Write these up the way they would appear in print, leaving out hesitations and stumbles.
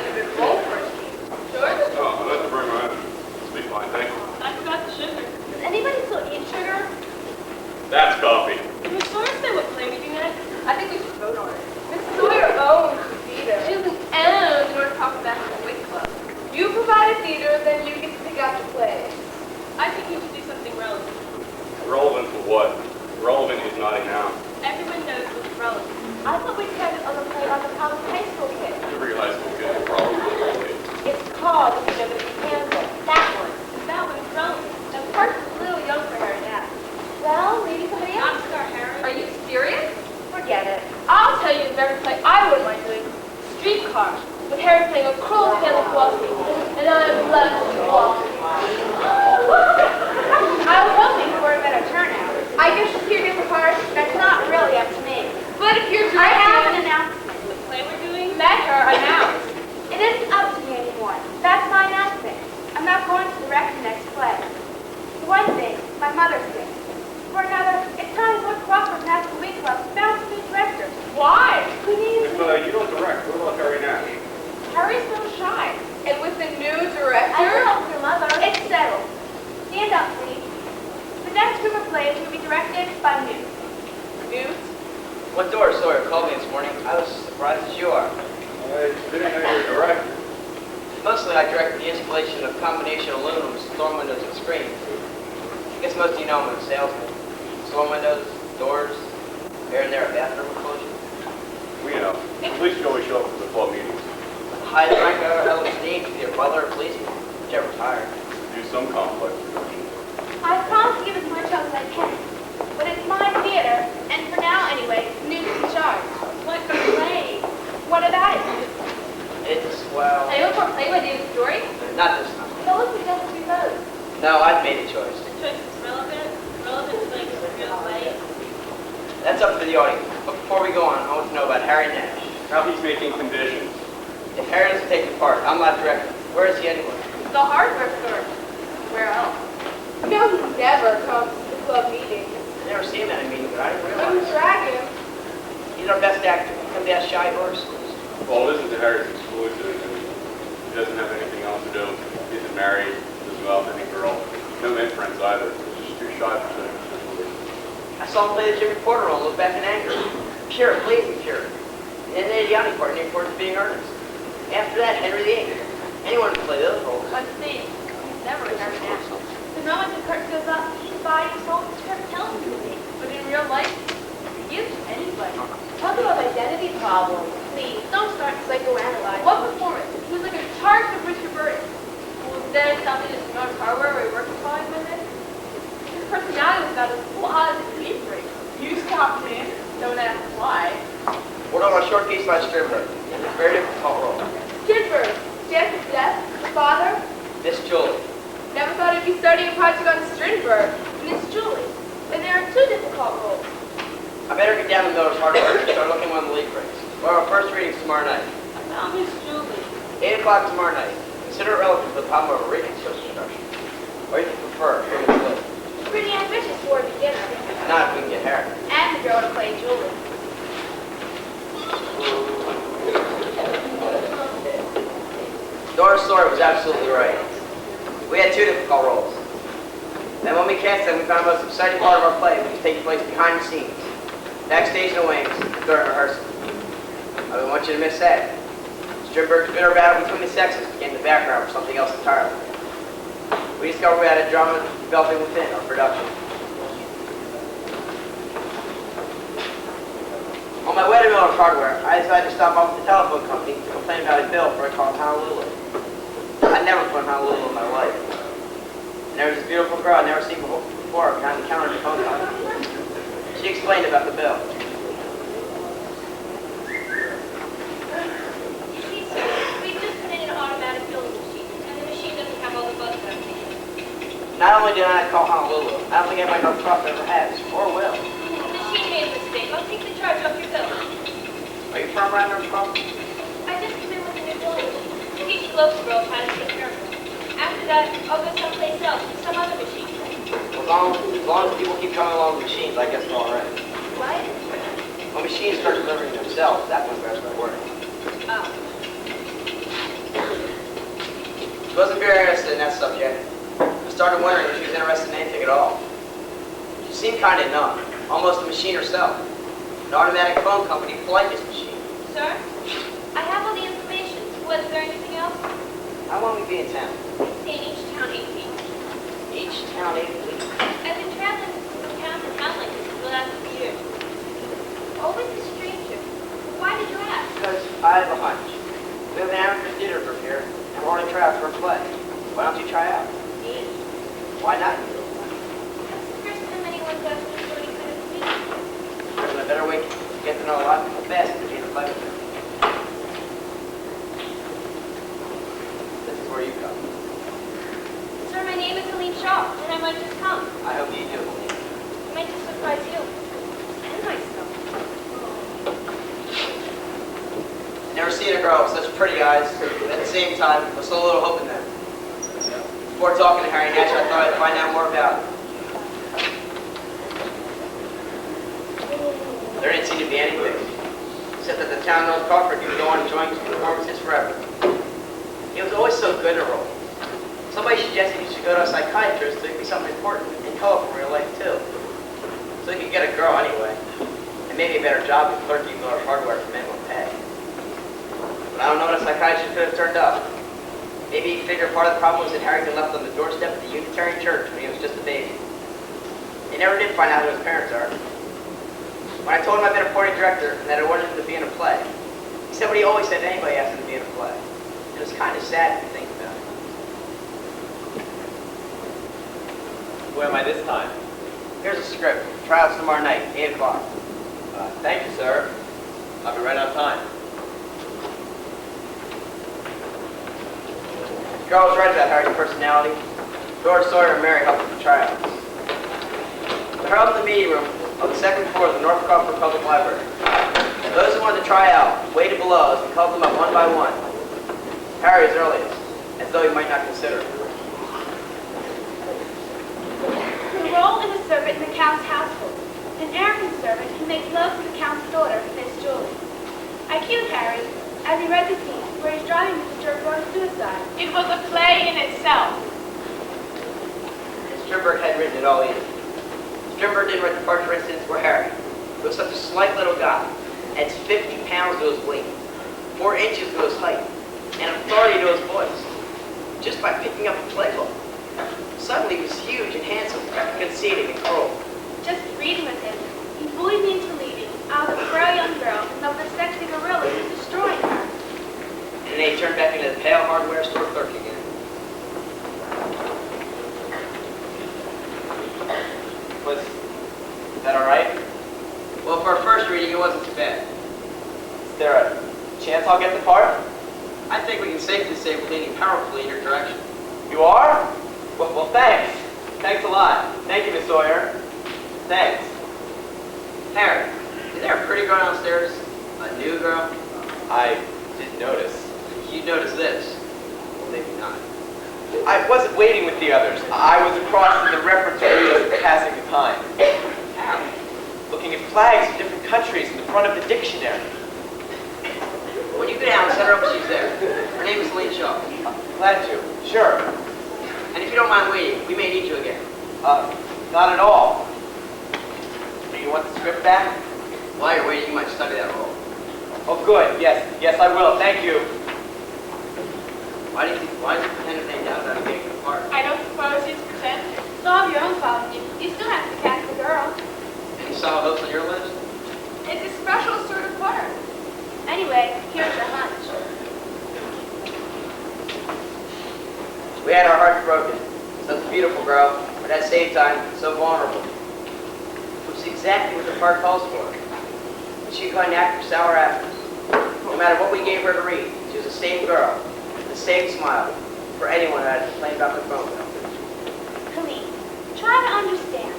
a big bowl for a tea. Sure? Oh, I'd like to bring my own. This will be fine, thank you. I forgot the sugar. Does anybody still eat sugar? That's coffee. Can Miss Sawyer say what play we do next? I think we should vote on it. Miss Sawyer owns the theater. She doesn't own in order to talk back to the Wig Club. You provide a theater, then you get to pick out the play. I think we should do something relevant. Relevant for what? Relevant is not a noun. Everyone knows what's relevant. I thought we decided on the play about the college high school kid. Every high school kid will probably relate. It's called The Show That We Canceled. That one. That one's relevant. Of course, it's a little young for Harry now. Well, maybe somebody else. Not Star Harry. Are you serious? Forget it. I'll tell you the very play I wouldn't mind doing. Streetcar. With Harry playing a cruel tale of Wall Street. And I'm left to walk. I was hoping for a better turnout. I guess the theater for cars, that's not really up to me. But if you're directing... I have an announcement. The play we're doing? Let her announce. It isn't up to me anymore. That's my announcement. I'm not going to direct the next play. For one thing, my mother's sick. For another, it's time to look Crawford and ask the Wig Club found some new directors. Why? We need... If you don't direct, what about Harry Nash? Harry's so shy. And with the new director... I help your mother. It's settled. Stand up, please. The next group of plays will be directed by Newt. Newt? What door Sawyer called me this morning? I was as surprised as you are. I didn't know you were a director. Mostly I directed the installation of combination aluminum storm windows and screens. I guess most of you know I'm a salesman. Storm windows, doors, here and there a bathroom enclosure. We know. At least you always show up for the club meetings. The highest rank I ever held was named to be a butler or policeman, whichever's higher. Do some complex production. I promise to give as much help as I can. But it's my theater, and for now anyway, Newt's in charge. What play? What about it? It's, well... Anyone for a play by David Story? Not this time. So let's suggest we vote. No, I've made a choice. The choice is relevant. Relevant to like the real play. That's up to the audience. But before we go on, I want to know about Harry Nash. How he's making conditions. If Harry doesn't take the part, I'm not directing. Where is he anyway? The hardware store. Where else? No, he never comes to the club meeting. I never see him at a meeting, but I didn't Couldn't realize. drag him. He's our best actor. He comes out shy horror schools. Well, it isn't to Harry's exclusive. He doesn't have anything else to do. He isn't married. Doesn't go out with any girl. No men friends either. He's just too shy for sitting in the movie. I saw him play the Jimmy Porter role and look back in anger. Pure, blazing pure. And then the idiotic part named for being earnest. After that, Henry VIII. Anyone can play those roles. Let's see. He's never a Harry Nash. The moment the curtain goes up, he's body, soul, and script tells him to be. But in real life, he gives to anybody. Talk about identity problems. Please, don't start to psychoanalyze. What performance? He was like a charge of Richard Burton. Well, then tell me this North Harbor where he worked for 5 minutes. His personality was about as flawed as a beef break. You stopped in. Don't ask why. We're on a short piece by Strindberg. It's a very difficult role. Strindberg, Janet's death, the father. Miss Julie. Never thought I'd be starting a project on Strindberg. Miss Julie. And there are 2 difficult roles. I better get down to Miller's Hardware and start looking on the lead breaks. Well, our first reading's tomorrow night. Now, Miss Julie. 8 o'clock tomorrow night. Consider it relative to the problem of a reconstruction construction. Or you can prefer women's lit. Pretty ambitious for a beginner. Not if we can get Harry. And the girl to play Julie. Doris Sawyer was absolutely right. We had 2 difficult roles. Then when we cast them, we found the most exciting part of our play, which was taking place behind the scenes, backstage in the wings, and during rehearsal. I don't want you to miss that. Strindberg's bitter battle between the sexes became the background for something else entirely. We discovered we had a drama developing within our production. On my way to Miller's Hardware, I decided to stop off at the telephone company to complain about a bill for a call in Honolulu. I'd never put Honolulu in my life. And there was this beautiful girl I'd never seen before behind the counter at the phone company. She explained about the bill. We just put in an automatic billing machine, and the machine doesn't have all the bugs that I'm thinking. Not only did I not call Honolulu, I don't think anybody knows Trump ever has, or will. The machine made a mistake. I'll take the charge off your bill. Are you from around there, Trump? I just came in with a new billing machine. Teach Globe's girl how to take care of it. After that, I'll go someplace else with some other machine. Well, as long as people keep coming along with machines, I guess we're all right. What? When machines start delivering themselves, that's when better start working. Oh. wasn't very interested in that subject. I started wondering if she was interested in anything at all. She seemed kind of numb, almost a machine herself. An automatic phone company politeness machine. Sir, I have all the information. Was there anything else? How long will we be in town? In each town 8 weeks. Each town 8 weeks. I've been traveling from town to town like this for the last few years. Always a stranger. Why did you ask? Because I have a hunch. We have an amateur theater group here, and we're only trying for a play. Why don't you try out? Me? Why not? That's the first time anyone's asked me what he could have me. There's a better way to get to know a lot of people fast than being a play with them. This is where you come. Sir, my name is Helene Shaw, and I might just come. I hope you do, Helene. I might just surprise you. And myself. Never seen a girl with such pretty eyes, but at the same time, with so little hope in them. Before talking to Harry Nash, I thought I'd find out more about her. There didn't seem to be anything, except that the town knows Crawford could go on enjoying his performances forever. He was always so good at a role. Somebody suggested he should go to a psychiatrist so he could be something important and colorful in real life too. So he could get a girl anyway, and maybe a better job than clerking or hardware for minimum pay. But I don't know what a psychiatrist could have turned up. Maybe he figured part of the problem was that Harry had left on the doorstep of the Unitarian Church when he was just a baby. He never did find out who his parents are. When I told him I'd been a porting director and that I wanted him to be in a play, he said what he always said to anybody asked him to be in a play. It was kind of sad to think about it. Where am I this time? Here's a script. Tryouts tomorrow night, 8 o'clock. Thank you, sir. I'll be right on time. The girl was right about Harry's personality. George, Sawyer, and Mary helped with the tryouts. They're held in the meeting room on the second floor of the North Crawford Public Library. Those who wanted to try out waited below as we called them up one by one. Harry was earliest, as though he might not consider it. The role is a servant in the Count's household. An arrogant servant who makes love to the Count's daughter, Miss Julie. I cued Harry as he read the scene where he's driving Mr. Jerkborn to suicide. It was a play in itself. Strindberg had written it all in. Strindberg didn't write the part, for instance, where Harry, who was such a slight little guy, adds 50 pounds to his weight, 4 inches to his height, and authority to his voice, just by picking up a playbook. Suddenly he was huge and handsome, conceited and cruel. Just reading with him, he bullied me into leaving. I was a frail young girl in love with a sexy gorilla who was destroying her. And then he turned back into the pale hardware store clerk again. Was that all right? Well, for a first reading, it wasn't too bad. Is there a chance I'll get the part? I think we can safely say we're leaning powerfully in your direction. You are? Well, thanks. Thanks a lot. Thank you, Miss Sawyer. Thanks. Harry, is there a pretty girl downstairs? A new girl? I didn't notice. You'd notice this. Well, maybe not. I wasn't waiting with the others. I was across in the reference area passing the time. How? Looking at flags of different countries in the front of the dictionary. When you go down, set her up when she's there. Her name is Helene Shaw. Glad to. Sure. And if you don't mind waiting, we may need you again. Not at all. Do you want the script back? While you're waiting, you might study that role. Oh, good. Yes, I will. Thank you. Why did you pretend if they doubt that I'm getting the part? I don't suppose he's pretending. Solve your own problem. You still have to cast the girl. Any solid hopes on your list? It's a special sort of part. Anyway, here's your hunch. We had our hearts broken. Such a beautiful girl, but at the same time, so vulnerable. Which is exactly what the part calls for. She couldn't act for sour apples. No matter what we gave her to read, she was the same girl, the same smile, for anyone who had complained about their phone bill. Helene, try to understand.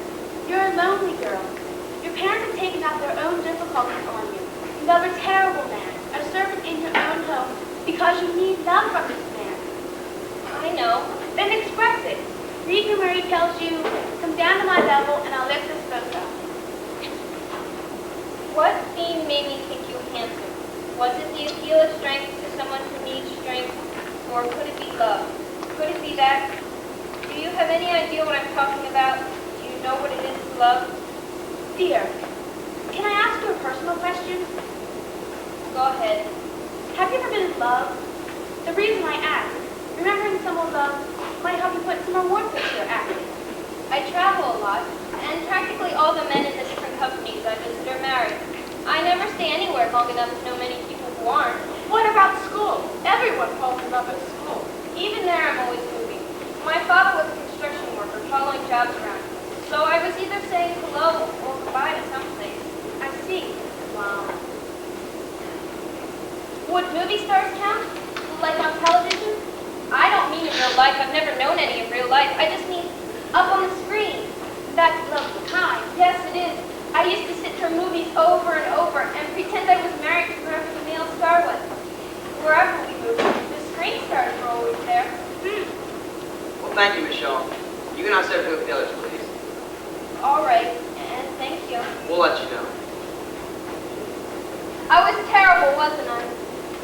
You're a lonely girl. Your parents have taken out their own difficulties on you. You love a terrible man, a servant in your own home, because you need love from this man. I know. Then express it. Read him where he tells you, come down to my level and I'll lift this boat up. What scene made me think you handsome? Was it the appeal of strength to someone who needs strength, or could it be love? Could it be that? Do you have any idea what I'm talking about? Do you know what it is to love? Dear, can I ask you a personal question? Go ahead. Have you ever been in love? The reason I ask, remembering someone's love might help you put some more warmth into your acting. I travel a lot, and practically all the men in the different companies I visit are married. I never stay anywhere long enough to know many people who aren't. What about school? Everyone falls in love at school. Even there, I'm always moving. My father was a construction worker, following jobs around. So I was either saying hello or goodbye to someplace. I see. Wow. Would movie stars count? Like on television? I don't mean in real life. I've never known any in real life. I just mean up on the screen. That's lovely kind. Yes, it is. I used to sit through movies over and over and pretend I was married to whoever the male star was. Wherever we moved, the screen stars were always there. Well, thank you, Michelle. You can now step in with the others, please. All right, and thank you. We'll let you know. I was terrible, wasn't I?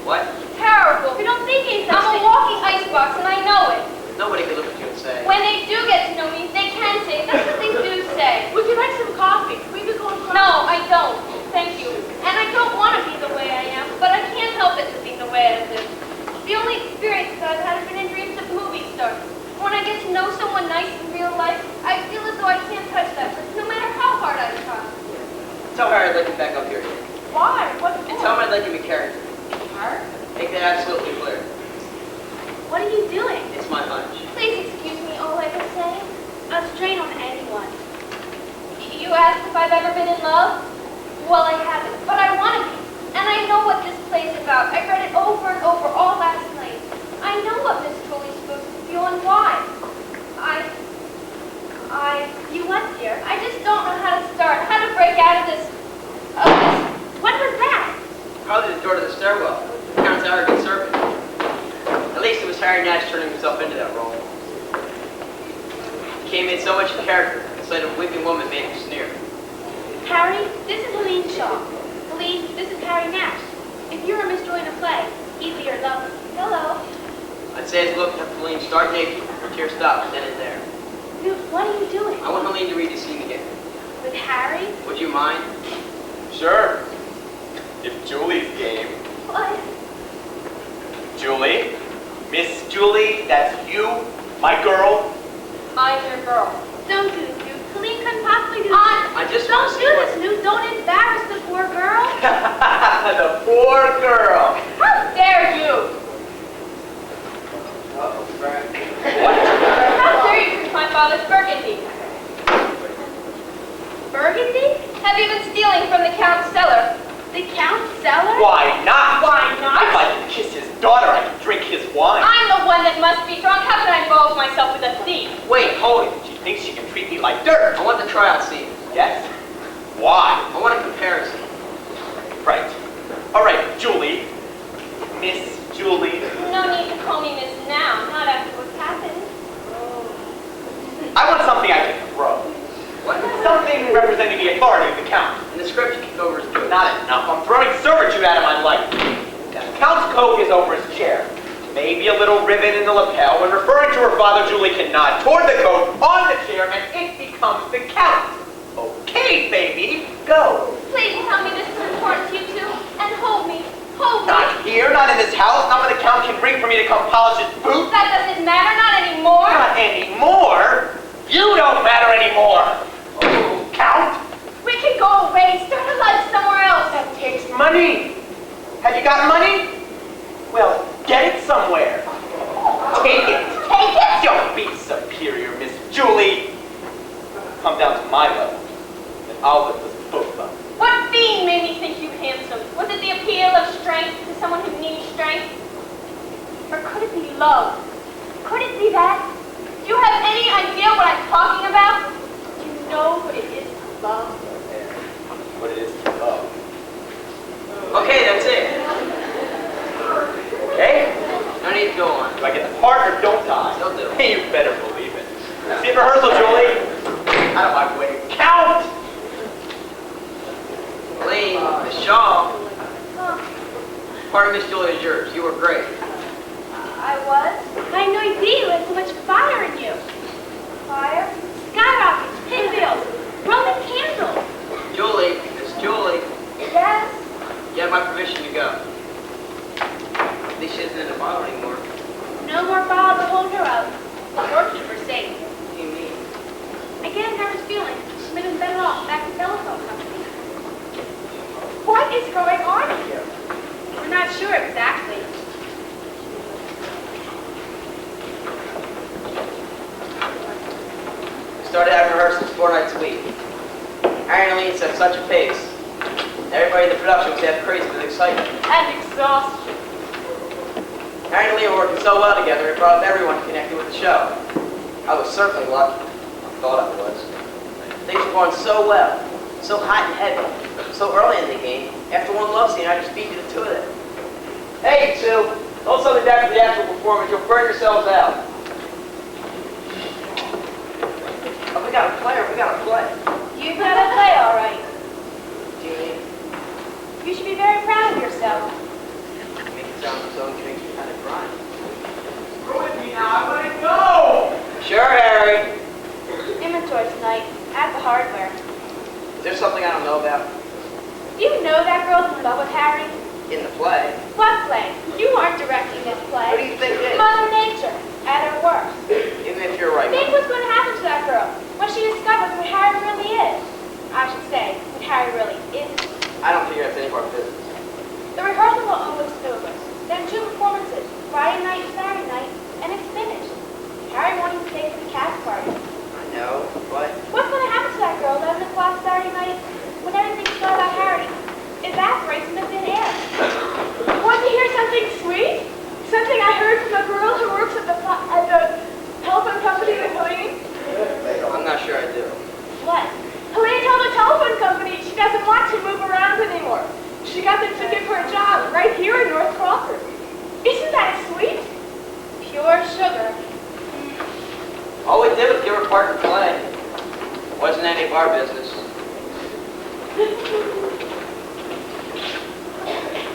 What? Terrible. We don't think it's such I'm a thing. walking icebox, and I know it. Nobody can look at you and say, When they do get to know me, they can say it. That's what they do say. Would you like some coffee? We could go across. No, I don't. Thank you. And I don't want to be the way I am, but I can't help it to be the way I live. The only experiences I've had have been in dreams of movie stars. When I get to know someone nice in real life, I feel as though I can't touch that person, no matter how hard I try. tell her I'd like you back up here. Why? What And for? tell her I'd like you to be character. Her? Make that absolutely clear. What are you doing? It's my hunch. Please excuse me, all I was saying. A strain on anyone. You asked if I've ever been in love? Well, I haven't, but I want to be. And I know what this play's about. I read it over and over all last night. I know what Miss Tully's supposed to feel and why. You what, dear? I just don't know how to start, how to break out of this. What was that? Probably the door to the stairwell. The Count's arrogant serpent. At least it was Harry Nash turning himself into that role. He came in so much in character, the sight of a weeping woman made him sneer. Harry, this is Helene Shaw. Helene, this is Harry Nash. If you were Miss Joy in a play, he'd be your lover. Hello. I'd say as looked at Helene start naked, her tears stopped, then and there. What are you doing? I want Helene to read the scene again. With Harry? Would you mind? Sure. If Julie's game. What? Julie? Miss Julie, that's you? My girl? I'm your girl. Don't do this, Newt. Helene couldn't possibly do this. I just Don't want to do see this, Newt. Don't embarrass the poor girl. The poor girl. How dare you? Uh-oh, Brad. How dare you drink my father's burgundy? Burgundy? Have you been stealing from the Count's cellar? The Count's cellar? Why not? Why not? If I could kiss his daughter, I could drink his wine. I'm the one that must be drunk. How can I involve myself with a thief? Wait, hold it. She thinks she can treat me like dirt. I want the tryout scene. Yes? Why? I want a comparison. Right. All right, Julie. Miss Julie. No need to call me Miss now, not after what's happened. I want something I can throw. What? Something representing the authority of the Count. In the script, you kicked over his boots. Not enough. I'm throwing servitude out of my life. The Count's coat is over his chair. Maybe a little ribbon in the lapel. When referring to her father, Julie can nod toward the coat on the chair, and it becomes the Count. Okay, baby, go. Please tell me this is important to you two, and hold me. Hold me. Not here, not in this house, not when the Count can ring for me to come polish his boots. That doesn't matter, not anymore. Not anymore. You don't matter anymore. Oh, Count, We can go away, start a life somewhere else. that takes money. Have you got money? Well, get it somewhere. Take it. Take it? Don't be superior, Miss Julie. Come down to my level, and I'll lift us both up. What being made me think you handsome? Was it the appeal of strength to someone who needs strength? Or could it be love? Could it be that? Do you have any idea what I'm talking about? Do you know what it is to love? What it is to love. Okay, that's it. Okay? No need to go on. Do I get the part or don't I? You'll do. You better believe it. See you at rehearsal, Julie. Out of my way. Count! Helene, Miss Shaw, Huh. part of Miss Julie is yours. You were great. I was? I know you did. started having rehearsals 4 nights a week. Harry and Eileen set such a pace. Everybody in the production was half crazy with excitement. And exhaustion. Harry and Eileen were working so well together, it brought everyone connected with the show. I was certainly lucky. I thought I was. Things were going so well, so hot and heavy, so early in the game. After one love scene, I just beat you to 2 of them. Hey, you two, don't slow me down for the actual performance. You'll burn yourselves out. Oh, we gotta play. You gotta play all right. Jeannie, You should be very proud of yourself. you make it sound so intriguing, you're kind of crying. Go with me now. I want to go. Sure, Harry. Inventory tonight at the hardware. Is there something I don't know about? Do you know that girl's in love with Harry? In the play? What play? You aren't directing this play. What do you think it is? Mother Nature, at her worst. Even if you're right. Think what's going to happen to that girl when she discovers what Harry really is. I should say, what Harry really isn't. I don't figure that's any of our business. The rehearsal will almost over. Then 2 performances, Friday night and Saturday night, and it's finished. Harry wanted to stay for the cast party. I know, but What's going to happen to that girl 11 o'clock Saturday night when everything you thought about Harry evaporates into thin air? Want to hear something sweet? Something I heard from a girl who works at the telephone company in Helene? I'm not sure I do. What? Helene told the telephone company she doesn't want to move around anymore. She got them to give her a job right here in North Crawford. Isn't that sweet? Pure sugar. All we did was give her part to play. Wasn't any of our business.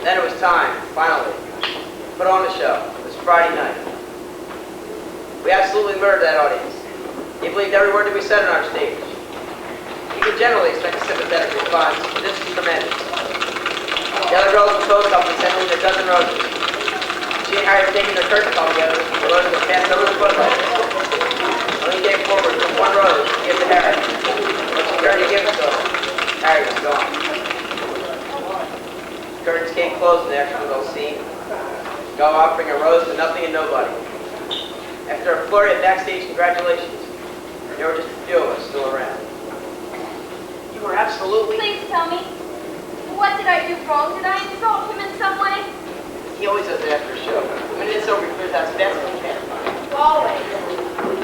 Then it was time, finally, to put on the show. It was Friday night. We absolutely murdered that audience. He believed every word that we said on our stage. You could generally expect a sympathetic response, but this was tremendous. The other girls from both companies sent in a dozen roses. She and Harry were taking their curtain call together. The roses were passed over the footlights. When he came forward with 1 rose to give to Harry. When she turned to give it to him, Harry was gone. Curtains came closed in the extra little scene. Go offering a rose to nothing and nobody. After a flurry of backstage congratulations, there were just a few of us still around. You were absolutely... Please tell me, what did I do wrong? Did I insult him in some way? He always does it after a show. When it's over, he clears out his desk and can. Always.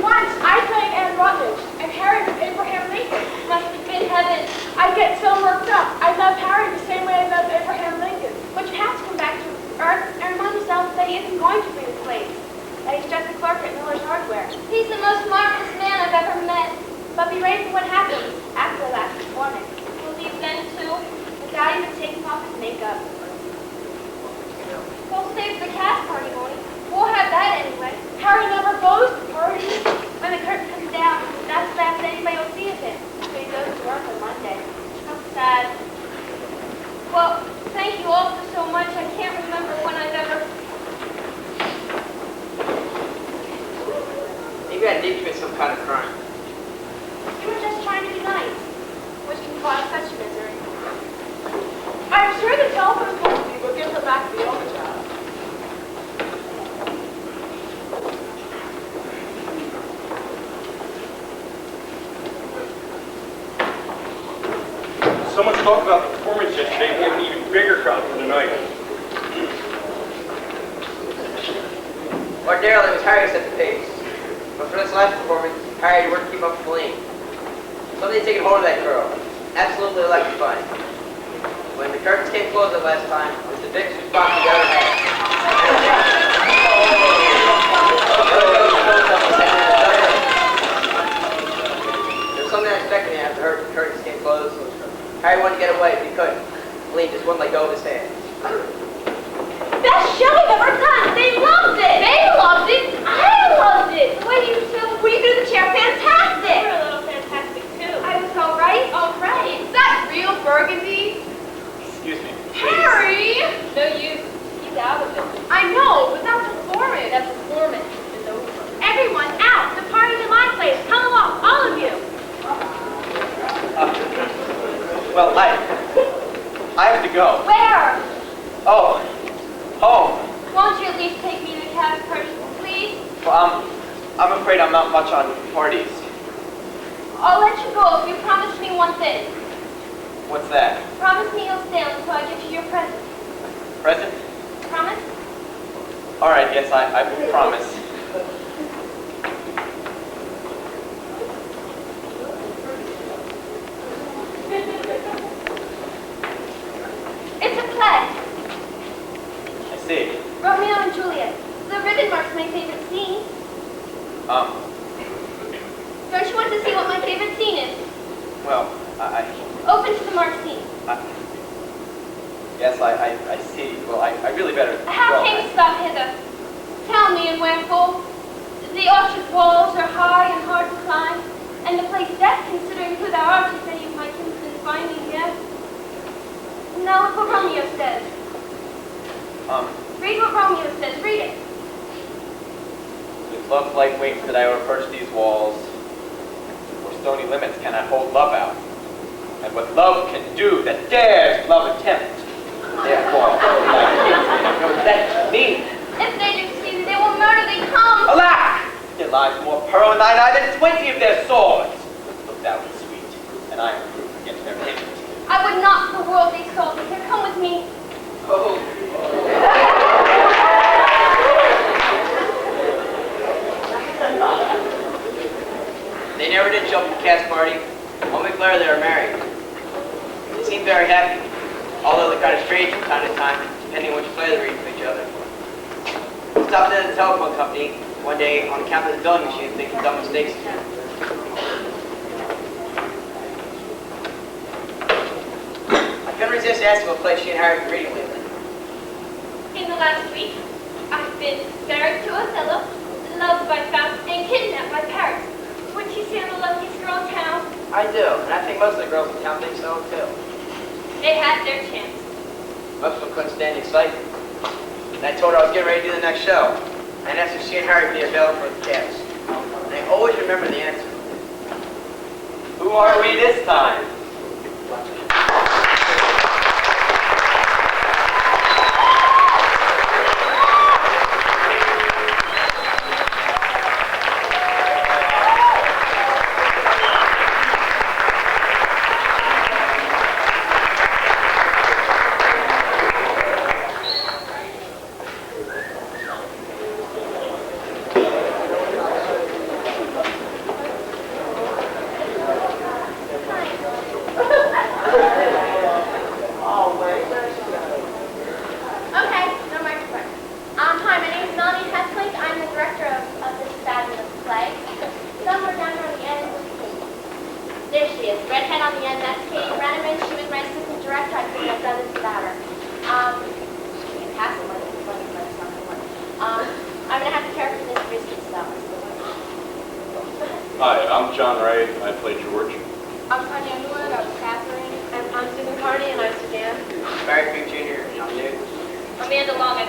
Once I played Anne Rutledge and Harry was Abraham Lincoln. Must have been heaven. I get so worked up. I love Harry the same way I love Abraham Lincoln. But you have to come back to Earth and remind yourself that he isn't going to be replaced. That he's just a clerk at Miller's Hardware. He's the most marvelous man I've ever met. But be ready for what happens after the last performance. We'll leave then too, without even taking off his makeup. We'll save the cast party, won't he? We'll have that anyway. Harry never goes to parties. When the curtain comes down, that's the last anybody will see of him. So he goes to work on Monday. How sad. Well, thank you all for so much. I can't remember when I've ever... Maybe I did commit some kind of crime. You were just trying to be nice, which can cause such misery. I'm sure the telephone company will give her back the old job. So much talk about the performance yesterday. We have an even bigger crowd for tonight. Ordinarily, it was Harry who set the pace. But for this last performance, Harry had to work to keep up with Helene. Something had taken hold of that girl. Absolutely electrifying. When the curtains came closed the last time, it was the biggest response we've ever had. There was something unexpected after the curtains came closed. Harry wanted to get away, but he couldn't. Helene just wouldn't let go of his hand. Best show I've ever done! They loved it! They loved it! I loved it! What do you do? What do you do to the chair? Fantastic! You're a little fantastic too. I was all right? All right. Is that real burgundy? Excuse me. Harry! No use. He's out of it. I know, but that performance. That performance is over. Everyone out! The party's in my place. Come along, all of you. Well, I have to go. Where? Oh, home. Won't you at least take me to the cast party, please? Well, I'm afraid I'm not much on parties. I'll let you go if you promise me one thing. What's that? Promise me you'll stay until I get you your present. Present? Promise? All right, yes, I will promise. It's a play. I see. Romeo and Juliet. The ribbon marks my favorite scene. Don't you want to see what my favorite scene is? Well, Open to the marked scene. Yes, I see. Well, I really better. How came you stop hither? Tell me, and wherefore? The orchard walls are high and hard to climb, and the place death, considering who thou art, if any of my kinsmen find me here. Now look what Romeo says. Read what Romeo says. Read it. With love's light wings that I approach these walls, where stony limits cannot hold love out. And what love can do that dares love attempt. Therefore, no, that me. If they do see thee, they will murder thee. Come! Alack! There lies more pearl in thine eye than 20 of their swords. Look thou be sweet, and I am proof against their hate. I would not for the world they saw thee. Here, come with me. Oh. They never did show up at the cast party. When we declared they were married. They seemed very happy, although they're kind of strange from time to time, depending on which play they read to each other. We stopped in at the telephone company one day on account of the billing machine making dumb mistakes. I couldn't resist asking what play she and Harry have been reading lately. In the last week, I've been married to Othello, loved by Faust, and kidnapped by Paris. Wouldn't you say I'm the luckiest girl in town? I do, and I think most of the girls in town think so too. They had their chance. Most of them couldn't stand the excitement. And I told her I was getting ready to do the next show. And asked if she and Harry would be available for the cast. And I always remember the answer. Who are we this time? Okay, no microphone. Hi, my name is Melanie Hesslink. I'm the director of this fabulous play. Somewhere down here on the end. There she is, redhead on the end. That's Katie Brenneman. She was my assistant director. I think I've done this about her. She can pass it, but it's not going to work. I'm going to have to care for this risky stuff. Hi, I'm John Ray. I play George. I'm Tanya Underwood. I'm Catherine. And I'm Susan Carney, and I'm Suzanne. Barry Creek Jr., I'm new. Amanda Long, I